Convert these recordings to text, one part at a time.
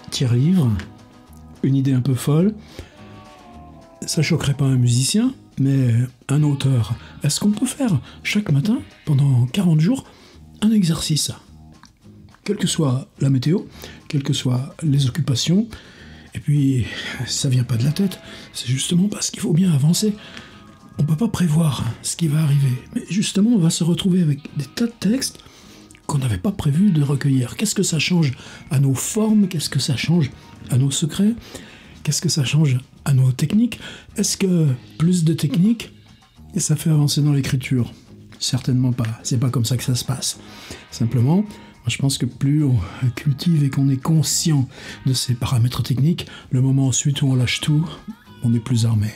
tiers-livre, une idée un peu folle. Ça choquerait pas un musicien, mais un auteur. Est-ce qu'on peut faire chaque matin, pendant 40 jours, un exercice? Quelle que soit la météo, quelles que soient les occupations, et puis ça vient pas de la tête, c'est justement parce qu'il faut bien avancer. On peut pas prévoir ce qui va arriver, mais justement on va se retrouver avec des tas de textes qu'on n'avait pas prévu de recueillir. Qu'est-ce que ça change à nos formes? Qu'est-ce que ça change à nos secrets? Qu'est-ce que ça change à nos techniques? Est-ce que plus de techniques, ça fait avancer dans l'écriture? Certainement pas. C'est pas comme ça que ça se passe. Simplement, je pense que plus on cultive et qu'on est conscient de ces paramètres techniques, le moment ensuite où on lâche tout, on est plus armé.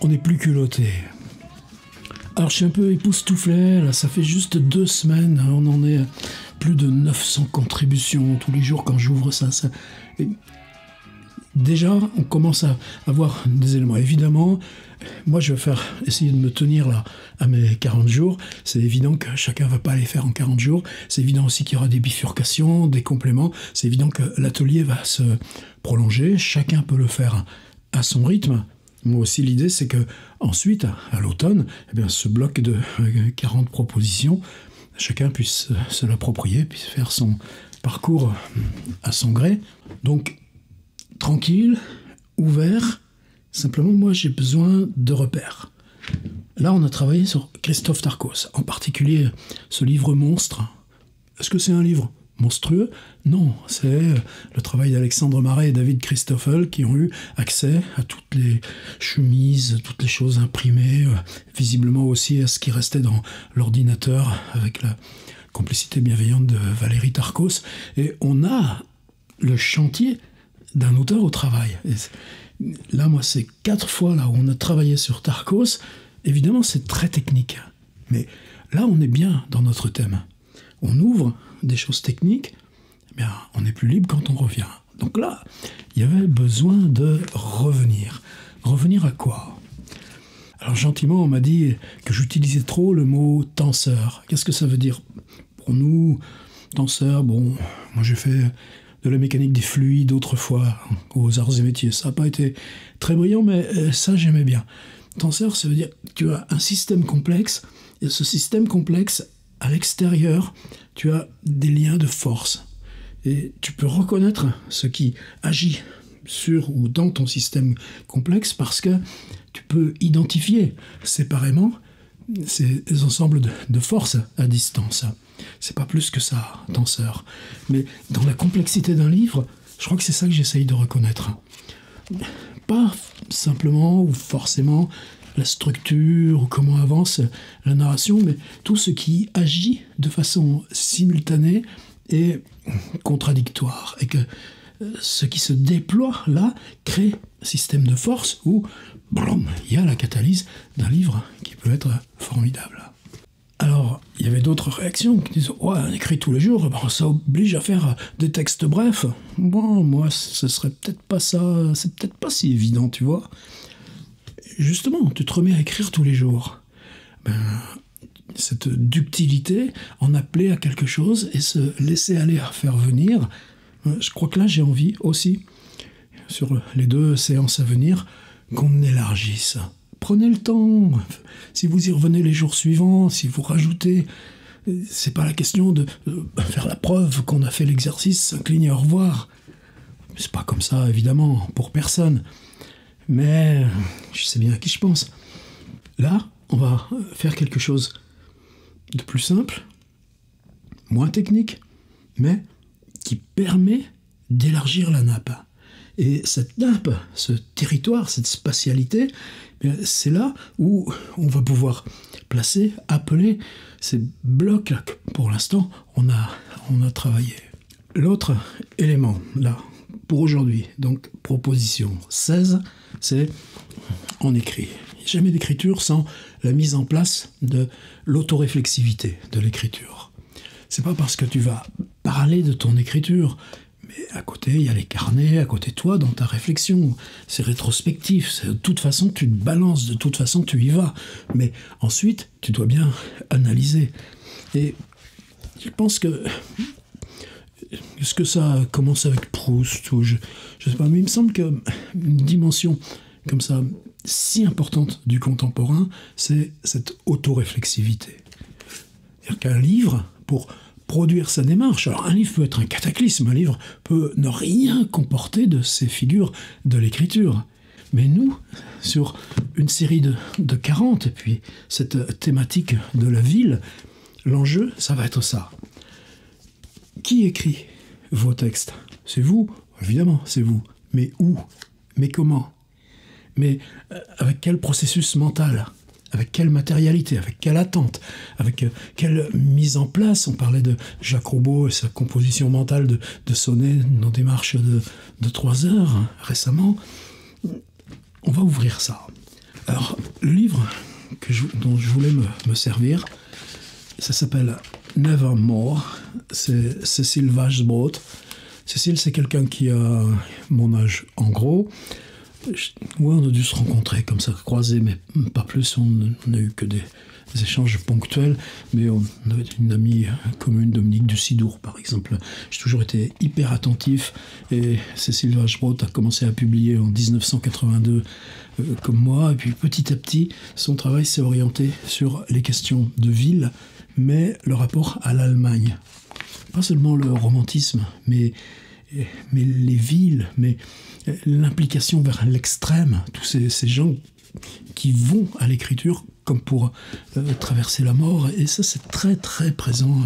On est plus culotté. Alors je suis un peu époustouflé, là, ça fait juste 2 semaines, on en est à plus de 900 contributions tous les jours quand j'ouvre ça. Et déjà, on commence à avoir des éléments. Évidemment, moi je vais essayer de me tenir là à mes 40 jours. C'est évident que chacun ne va pas les faire en 40 jours. C'est évident aussi qu'il y aura des bifurcations, des compléments. C'est évident que l'atelier va se prolonger. Chacun peut le faire à son rythme. Moi aussi, l'idée, c'est que ensuite, à l'automne, eh bien, ce bloc de 40 propositions, chacun puisse se l'approprier, puisse faire son parcours à son gré. Donc, tranquille, ouvert, simplement, moi, j'ai besoin de repères. Là, on a travaillé sur Christophe Darcos, en particulier ce livre monstre. Est-ce que c'est un livre monstrueux? Non, c'est le travail d'Alexandre Marais et David Christoffel qui ont eu accès à toutes les chemises, toutes les choses imprimées, visiblement aussi à ce qui restait dans l'ordinateur avec la complicité bienveillante de Valérie Darcos. Et on a le chantier d'un auteur au travail. Et là, moi, c'est 4 fois là où on a travaillé sur Darcos. Évidemment, c'est très technique. Mais là, on est bien dans notre thème. On ouvre des choses techniques, eh bien, on est plus libre quand on revient. Donc là, il y avait besoin de revenir. Revenir à quoi? Alors gentiment, on m'a dit que j'utilisais trop le mot « tenseur ». Qu'est-ce que ça veut dire? Pour nous, tenseur, bon, moi j'ai fait de la mécanique des fluides autrefois aux arts et métiers. Ça n'a pas été très brillant, mais ça j'aimais bien. Tenseur, ça veut dire que tu as un système complexe, et ce système complexe, à l'extérieur, tu as des liens de force. Et tu peux reconnaître ce qui agit sur ou dans ton système complexe parce que tu peux identifier séparément ces ensembles de forces à distance. C'est pas plus que ça, tenseur. Mais dans la complexité d'un livre, je crois que c'est ça que j'essaye de reconnaître. Pas simplement ou forcément la structure ou comment avance la narration, mais tout ce qui agit de façon simultanée et contradictoire. Et que ce qui se déploie là crée un système de force où il y a la catalyse d'un livre qui peut être formidable. Alors, il y avait d'autres réactions qui disaient « Ouais, on écrit tous les jours, ça oblige à faire des textes brefs. » Bon, moi, ce serait peut-être pas ça, c'est peut-être pas si évident, tu vois. Justement, tu te remets à écrire tous les jours. Cette ductilité, en appeler à quelque chose et se laisser aller à faire venir, je crois que là, j'ai envie aussi, sur les 2 séances à venir, qu'on élargisse. Prenez le temps. Si vous y revenez les jours suivants, si vous rajoutez, c'est pas la question de faire la preuve qu'on a fait l'exercice, s'incliner au revoir. C'est pas comme ça, évidemment, pour personne. Mais je sais bien à qui je pense. Là, on va faire quelque chose de plus simple, moins technique, mais qui permet d'élargir la nappe. Et cette nappe, ce territoire, cette spatialité, c'est là où on va pouvoir placer, appeler ces blocs que pour l'instant on a travaillé. L'autre élément, là, pour aujourd'hui, donc proposition 16, c'est on écrit. Jamais d'écriture sans la mise en place de l'autoréflexivité de l'écriture. C'est pas parce que tu vas parler de ton écriture, mais à côté, il y a les carnets, à côté de toi, dans ta réflexion. C'est rétrospectif, de toute façon, tu te balances, de toute façon, tu y vas. Mais ensuite, tu dois bien analyser. Et je pense que est-ce que ça commence avec Proust ou je sais pas, mais il me semble qu'une dimension comme ça, si importante du contemporain, c'est cette autoréflexivité. C'est-à-dire qu'un livre, pour produire sa démarche, alors un livre peut être un cataclysme, un livre peut ne rien comporter de ces figures de l'écriture. Mais nous, sur une série de 40, et puis cette thématique de la ville, l'enjeu, ça va être ça. Qui écrit vos textes? C'est vous? Évidemment, c'est vous. Mais où? Mais comment? Mais avec quel processus mental? Avec quelle matérialité? Avec quelle attente? Avec quelle mise en place? On parlait de Jacques Roubaud et sa composition mentale de sonner nos démarches de 3 heures récemment. On va ouvrir ça. Alors, le livre dont je voulais me servir, ça s'appelle Nevermore. C'est Cécile Wachsbrot. Cécile, c'est quelqu'un qui a mon âge, en gros. Ouais, on a dû se rencontrer comme ça, croiser, mais pas plus. On n'a eu que des échanges ponctuels, mais on avait une amie commune, Dominique Dussidour, par exemple. J'ai toujours été hyper attentif, et Cécile Wachsbrot a commencé à publier en 1982 comme moi, et puis petit à petit, son travail s'est orienté sur les questions de ville, mais le rapport à l'Allemagne. Pas seulement le romantisme, mais les villes, mais l'implication vers l'extrême, tous ces gens qui vont à l'écriture comme pour traverser la mort, et ça c'est très très présent.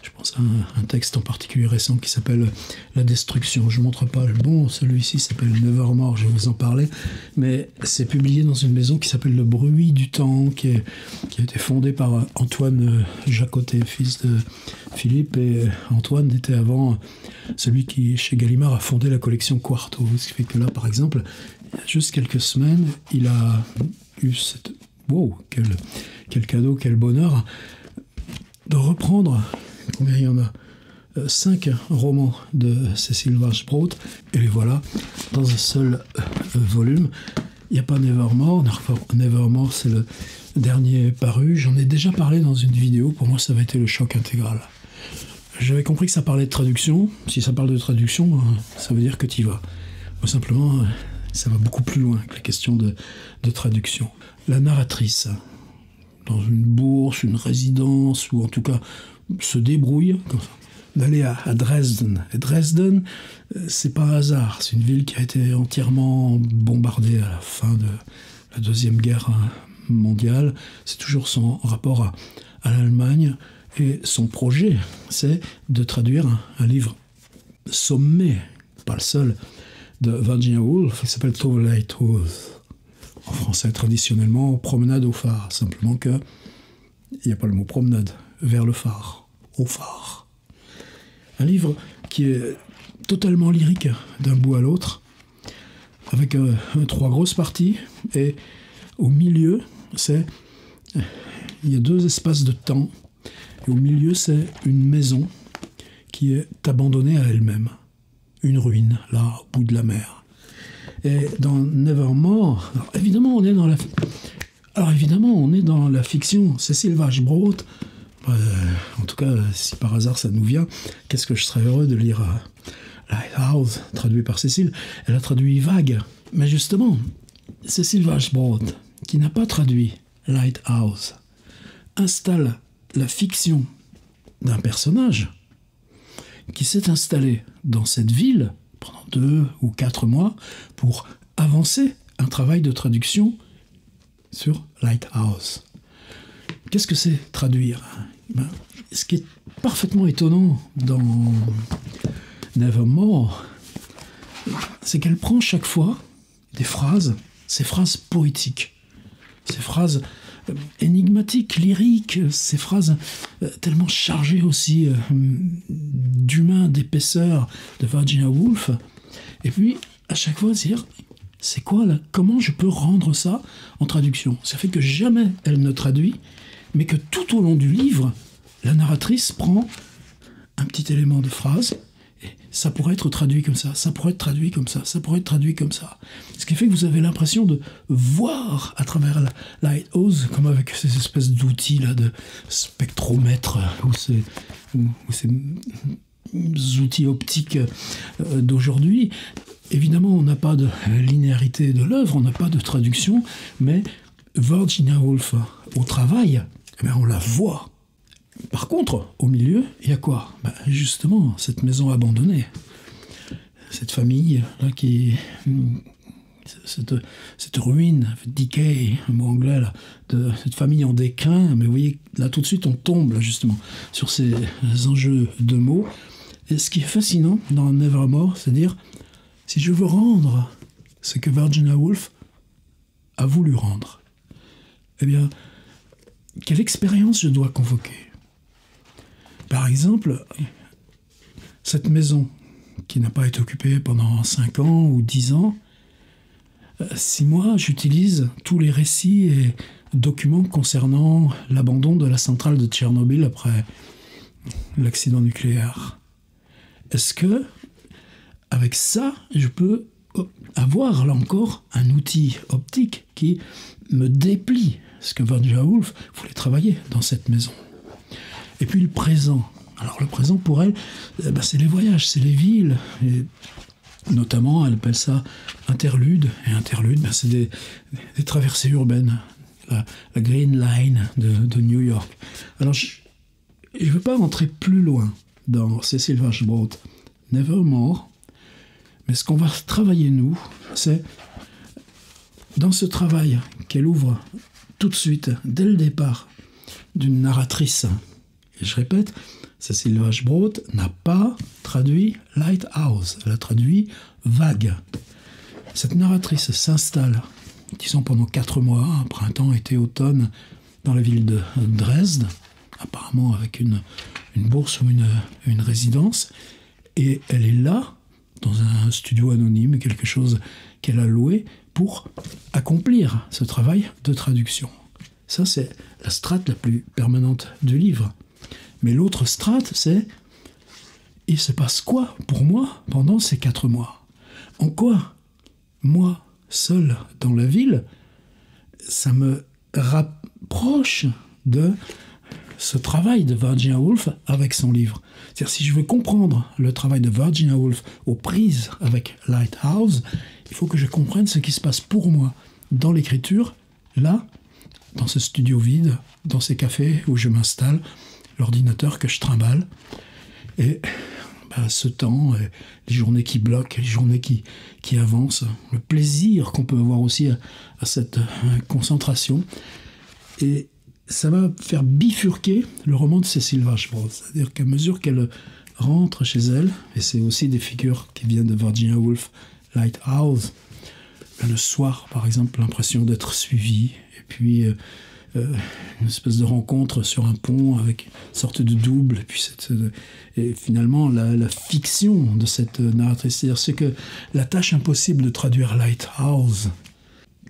Je pense à un texte en particulier récent qui s'appelle La Destruction. Je ne montre pas le bon, celui-ci s'appelle Nevermore, je vais vous en parler, mais c'est publié dans une maison qui s'appelle Le Bruit du Temps, qui a été fondée par Antoine Jacotet, fils de Philippe, et Antoine était avant celui qui, chez Gallimard, a fondé la collection Quarto, ce qui fait que là, par exemple, il y a juste quelques semaines, il a eu cette... Wow, quel cadeau, quel bonheur de reprendre... Combien il y en a 5 romans de Cécile Wachsbrot, et les voilà dans un seul volume. Il n'y a pas Nevermore. Nevermore, c'est le dernier paru. J'en ai déjà parlé dans une vidéo. Pour moi, ça avait été le choc intégral. J'avais compris que ça parlait de traduction. Si ça parle de traduction, ça veut dire que tu y vas. Ou simplement, ça va beaucoup plus loin que la question de traduction. La narratrice, dans une bourse, une résidence, ou en tout cas se débrouille d'aller à Dresden. Et Dresden, c'est pas un hasard. C'est une ville qui a été entièrement bombardée à la fin de la Deuxième Guerre mondiale. C'est toujours son rapport à l'Allemagne. Et son projet, c'est de traduire un livre sommé, pas le seul, de Virginia Woolf, qui s'appelle To the Lighthouse. En français, traditionnellement, promenade au phare. Simplement que il n'y a pas le mot promenade. Vers le phare, au phare. Un livre qui est totalement lyrique d'un bout à l'autre, avec 3 grosses parties, et au milieu, il y a 2 espaces de temps, et au milieu, c'est une maison qui est abandonnée à elle-même, une ruine, là, au bout de la mer. Et dans Nevermore, alors évidemment, on est dans la fiction. Cécile Wachsbrot, en tout cas, si par hasard ça nous vient, qu'est-ce que je serais heureux de lire Lighthouse, traduit par Cécile. Elle a traduit Vague. Mais justement, Cécile Wachsbrot, qui n'a pas traduit Lighthouse, installe la fiction d'un personnage qui s'est installé dans cette ville pendant 2 ou 4 mois pour avancer un travail de traduction sur Lighthouse. Qu'est-ce que c'est traduire ? Ce qui est parfaitement étonnant dans Nevermore, c'est qu'elle prend chaque fois des phrases, ces phrases poétiques, ces phrases énigmatiques, lyriques, ces phrases tellement chargées aussi d'humain, d'épaisseur de Virginia Woolf, et puis à chaque fois dire c'est quoi là, comment je peux rendre ça en traduction. Ça fait que jamais elle ne traduit, mais que tout au long du livre, la narratrice prend un petit élément de phrase, et ça pourrait être traduit comme ça, ça pourrait être traduit comme ça, ça pourrait être traduit comme ça. Ce qui fait que vous avez l'impression de voir à travers la Lighthouse, comme avec ces espèces d'outils là de spectromètre, où c'est outils optiques d'aujourd'hui. Évidemment, on n'a pas de linéarité de l'œuvre, on n'a pas de traduction, mais Virginia Woolf, au travail, eh bien, on la voit. Par contre, au milieu, il y a quoi? Justement, cette maison abandonnée. Cette famille là qui... Cette ruine, decay, un mot anglais, là, de cette famille en déclin. Mais vous voyez, là tout de suite, on tombe là, justement sur ces enjeux de mots. Et ce qui est fascinant dans Nevermore, c'est dire, si je veux rendre ce que Virginia Woolf a voulu rendre, eh bien, quelle expérience je dois convoquer? Par exemple, cette maison qui n'a pas été occupée pendant 5 ans ou 10 ans, si moi j'utilise tous les récits et documents concernant l'abandon de la centrale de Tchernobyl après l'accident nucléaire, est-ce que, avec ça, je peux avoir là encore un outil optique qui me déplie ce que Virginia Woolf voulait travailler dans cette maison? Et puis le présent. Alors le présent pour elle, c'est les voyages, c'est les villes. Et notamment, elle appelle ça interlude. Et interlude, c'est des traversées urbaines. La Green Line de New York. Alors je ne veux pas rentrer plus loin dans Cecil Washbrough Nevermore, mais ce qu'on va travailler nous, c'est dans ce travail qu'elle ouvre tout de suite, dès le départ, d'une narratrice. Et je répète, Cecil Washbrough n'a pas traduit Lighthouse, elle a traduit Vague. Cette narratrice s'installe, disons pendant 4 mois, printemps, été, automne, dans la ville de Dresde, apparemment avec une bourse ou une résidence, et elle est là, dans un studio anonyme, quelque chose qu'elle a loué, pour accomplir ce travail de traduction. Ça, c'est la strate la plus permanente du livre. Mais l'autre strate, c'est il se passe quoi pour moi pendant ces 4 mois? En quoi, moi, seul dans la ville, ça me rapproche de ce travail de Virginia Woolf avec son livre. C'est-à-dire, si je veux comprendre le travail de Virginia Woolf aux prises avec Lighthouse, il faut que je comprenne ce qui se passe pour moi dans l'écriture, là, dans ce studio vide, dans ces cafés où je m'installe, l'ordinateur que je trimballe, et ce temps, les journées qui bloquent, les journées qui avancent, le plaisir qu'on peut avoir aussi à cette concentration. Et ça va faire bifurquer le roman de Cecil Washbrough. C'est-à-dire qu'à mesure qu'elle rentre chez elle, et c'est aussi des figures qui viennent de Virginia Woolf, Lighthouse, le soir, par exemple, l'impression d'être suivi, et puis une espèce de rencontre sur un pont avec une sorte de double, et puis et finalement la fiction de cette narratrice, c'est-à-dire c'est que la tâche impossible de traduire Lighthouse,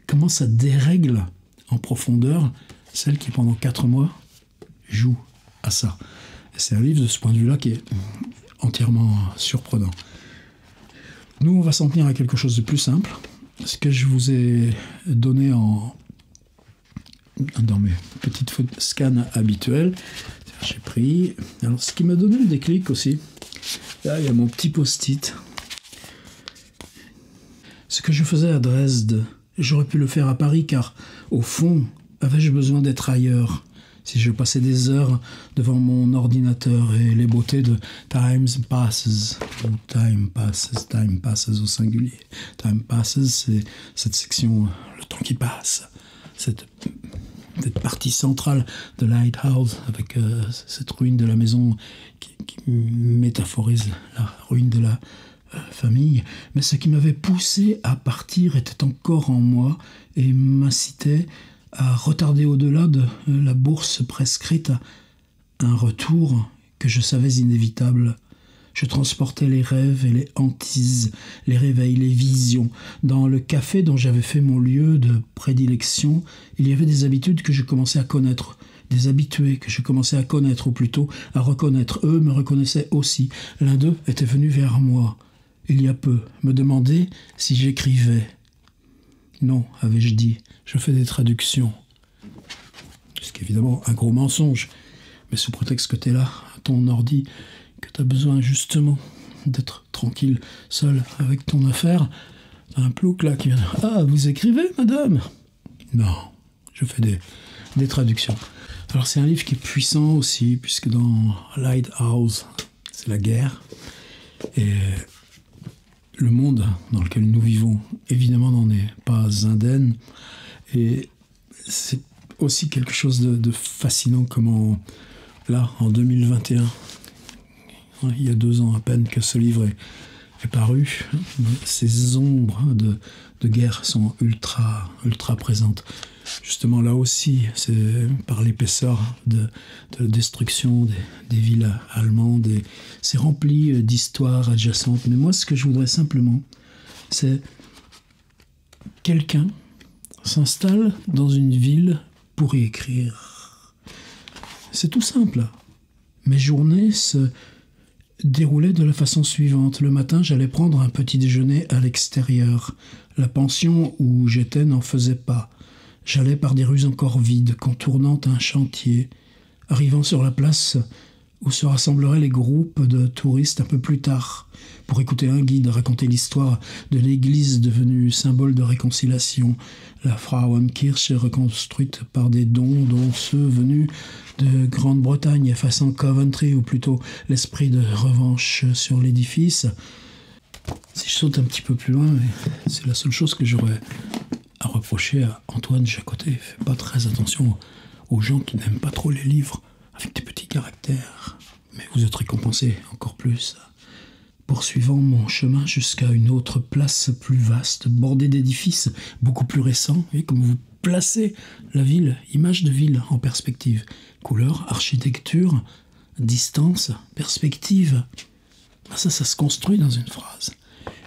comment ça dérègle en profondeur celle qui pendant 4 mois joue à ça. Et c'est un livre de ce point de vue-là qui est entièrement surprenant. Nous, on va s'en tenir à quelque chose de plus simple. Ce que je vous ai donné dans mes petites scans habituelles, j'ai pris... Alors, ce qui m'a donné le déclic aussi, là, il y a mon petit post-it. Ce que je faisais à Dresde, j'aurais pu le faire à Paris, car, au fond, avais-je besoin d'être ailleurs si je passais des heures devant mon ordinateur et les beautés de Time Passes au singulier. Time Passes, c'est cette section, le temps qui passe, cette partie centrale de Lighthouse, avec cette ruine de la maison qui métaphorise la ruine de la famille. Mais ce qui m'avait poussé à partir était encore en moi et m'incitait à retarder au-delà de la bourse prescrite un retour que je savais inévitable. Je transportais les rêves et les hantises, les réveils, les visions. Dans le café dont j'avais fait mon lieu de prédilection, il y avait des habitudes que je commençais à connaître, des habitués que je commençais à connaître, ou plutôt à reconnaître. Eux me reconnaissaient aussi. L'un d'eux était venu vers moi, il y a peu, me demander si j'écrivais. Non, avais-je dit, je fais des traductions. Ce qui est évidemment un gros mensonge. Mais sous prétexte que t'es là, ton ordi, que tu as besoin justement d'être tranquille, seul avec ton affaire, t'as un plouc là qui vient « Ah, vous écrivez, madame ?» Non, je fais des traductions. Alors c'est un livre qui est puissant aussi, puisque dans Lighthouse, c'est la guerre. Et le monde dans lequel nous vivons, évidemment, n'en est pas indemne. Et c'est aussi quelque chose de fascinant comment, là, en 2021, il y a 2 ans à peine que ce livre est paru, ces ombres de guerre sont ultra présentes. Justement, là aussi, c'est par l'épaisseur de la destruction des villes allemandes. Et c'est rempli d'histoires adjacentes. Mais moi, ce que je voudrais simplement, c'est quelqu'un s'installe dans une ville pour y écrire. C'est tout simple. Mes journées se déroulaient de la façon suivante. Le matin, j'allais prendre un petit déjeuner à l'extérieur. La pension où j'étais n'en faisait pas. J'allais par des rues encore vides, contournant un chantier, arrivant sur la place où se rassembleraient les groupes de touristes un peu plus tard, pour écouter un guide raconter l'histoire de l'église devenue symbole de réconciliation, la Frauenkirche reconstruite par des dons, dont ceux venus de Grande-Bretagne, effaçant Coventry, ou plutôt l'esprit de revanche sur l'édifice. Si je saute un petit peu plus loin, c'est la seule chose que j'aurais à reprocher à Antoine Jacotet. Fais pas très attention aux gens qui n'aiment pas trop les livres avec des petits caractères. Mais vous êtes récompensé encore plus. Poursuivant mon chemin jusqu'à une autre place plus vaste, bordée d'édifices beaucoup plus récents, et comme vous placez la ville, image de ville en perspective. Couleur, architecture, distance, perspective. Ça se construit dans une phrase.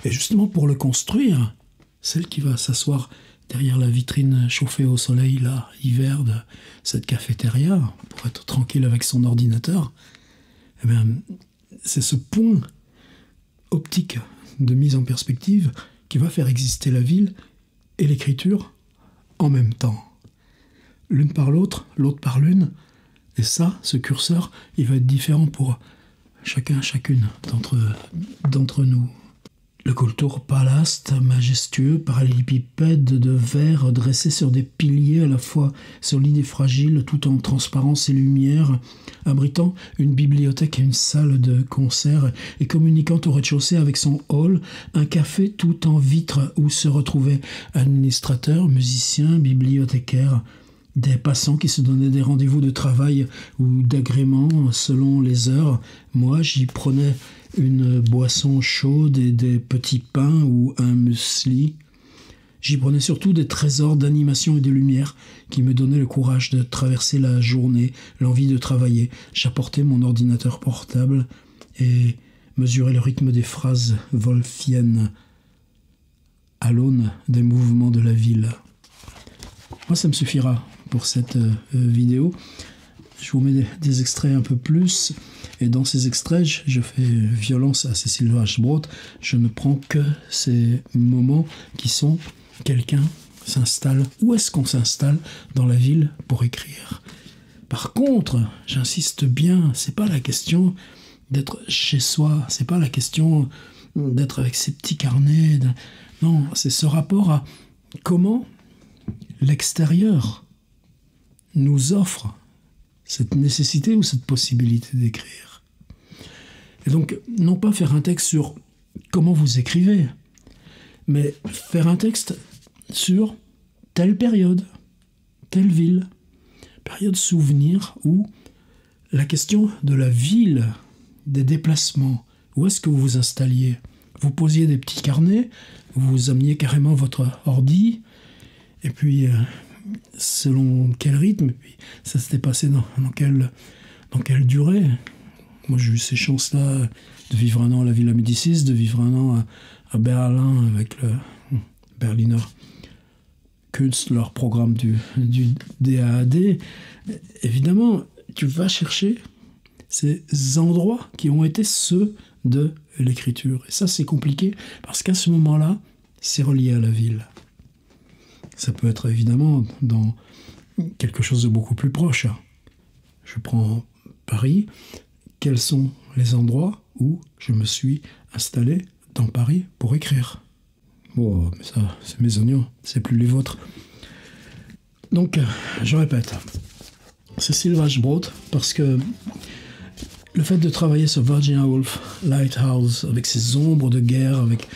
Et justement pour le construire, celle qui va s'asseoir derrière la vitrine chauffée au soleil, là, hiver, de cette cafétéria, pour être tranquille avec son ordinateur, eh bien, c'est ce point optique de mise en perspective qui va faire exister la ville et l'écriture en même temps. L'une par l'autre, l'autre par l'une, et ça, ce curseur, il va être différent pour chacune d'entre nous. Le Kultur Palast, majestueux, parallélépipède de verre dressé sur des piliers à la fois solides et fragiles, tout en transparence et lumière, abritant une bibliothèque et une salle de concert, et communiquant au rez-de-chaussée avec son hall, un café tout en vitre où se retrouvaient administrateurs, musiciens, bibliothécaires, des passants qui se donnaient des rendez-vous de travail ou d'agrément selon les heures. Moi, j'y prenais une boisson chaude et des petits pains ou un muesli. J'y prenais surtout des trésors d'animation et de lumière qui me donnaient le courage de traverser la journée, l'envie de travailler. J'apportais mon ordinateur portable et mesurais le rythme des phrases wolfiennes à l'aune des mouvements de la ville. Moi, ça me suffira pour cette vidéo. Je vous mets des extraits un peu plus, et dans ces extraits, je fais violence à Cécile Vachebrot. Je ne prends que ces moments qui sont quelqu'un s'installe. Où est-ce qu'on s'installe dans la ville pour écrire? Par contre, j'insiste bien, c'est pas la question d'être chez soi, c'est pas la question d'être avec ses petits carnets. Non, c'est ce rapport à comment l'extérieur nous offre cette nécessité ou cette possibilité d'écrire. Et donc, non pas faire un texte sur comment vous écrivez, mais faire un texte sur telle période, telle ville, période souvenir, où la question de la ville, des déplacements, où est-ce que vous vous installiez? Vous posiez des petits carnets, vous ameniez carrément votre ordi, et puis selon quel rythme, et puis ça s'était passé dans quelle durée. Moi j'ai eu ces chances-là de vivre un an à la Villa Médicis, de vivre un an à Berlin avec le Berliner Kunst, leur programme du DAAD. Évidemment, tu vas chercher ces endroits qui ont été ceux de l'écriture. Et ça, c'est compliqué parce qu'à ce moment-là, c'est relié à la ville. Ça peut être évidemment dans quelque chose de beaucoup plus proche. Je prends Paris. Quelles sont les endroits où je me suis installé dans Paris pour écrire. Bon, mais ça, c'est mes oignons, c'est plus les vôtres. Donc, je répète, c'est Sylvain Brood, parce que le fait de travailler sur Virginia Woolf Lighthouse, avec ses ombres de guerre, avec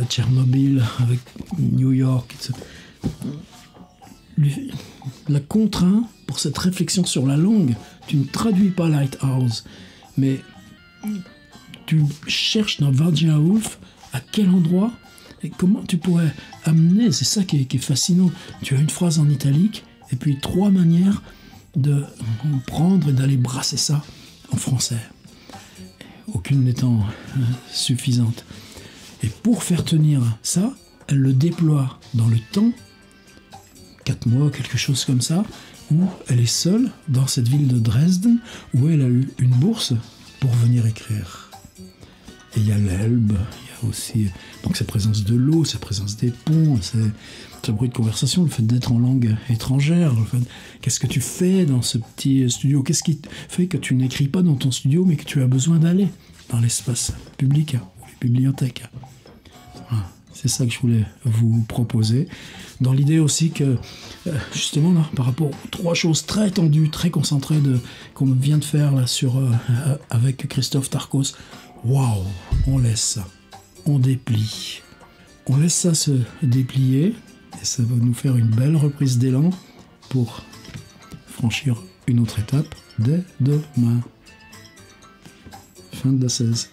Tchernobyl, avec New York, la contraint pour cette réflexion sur la langue. Tu ne traduis pas Lighthouse, mais tu cherches dans Virginia Woolf à quel endroit et comment tu pourrais amener, c'est ça qui est fascinant. Tu as une phrase en italique et puis 3 manières de prendre et d'aller brasser ça en français. Aucune n'étant suffisante. Et pour faire tenir ça, elle le déploie dans le temps, 4 mois, quelque chose comme ça, où elle est seule dans cette ville de Dresden, où elle a eu une bourse pour venir écrire. Et il y a l'Elbe, il y a aussi donc cette présence de l'eau, cette présence des ponts, ce bruit de conversation, le fait d'être en langue étrangère, qu'est-ce que tu fais dans ce petit studio, qu'est-ce qui fait que tu n'écris pas dans ton studio, mais que tu as besoin d'aller dans l'espace public ou les bibliothèques. Voilà. C'est ça que je voulais vous proposer. Dans l'idée aussi que, justement, là, par rapport aux 3 choses très tendues, très concentrées qu'on vient de faire là, avec Christophe Tarkos, waouh, on laisse ça, on déplie. On laisse ça se déplier et ça va nous faire une belle reprise d'élan pour franchir une autre étape dès demain. Fin de la 16.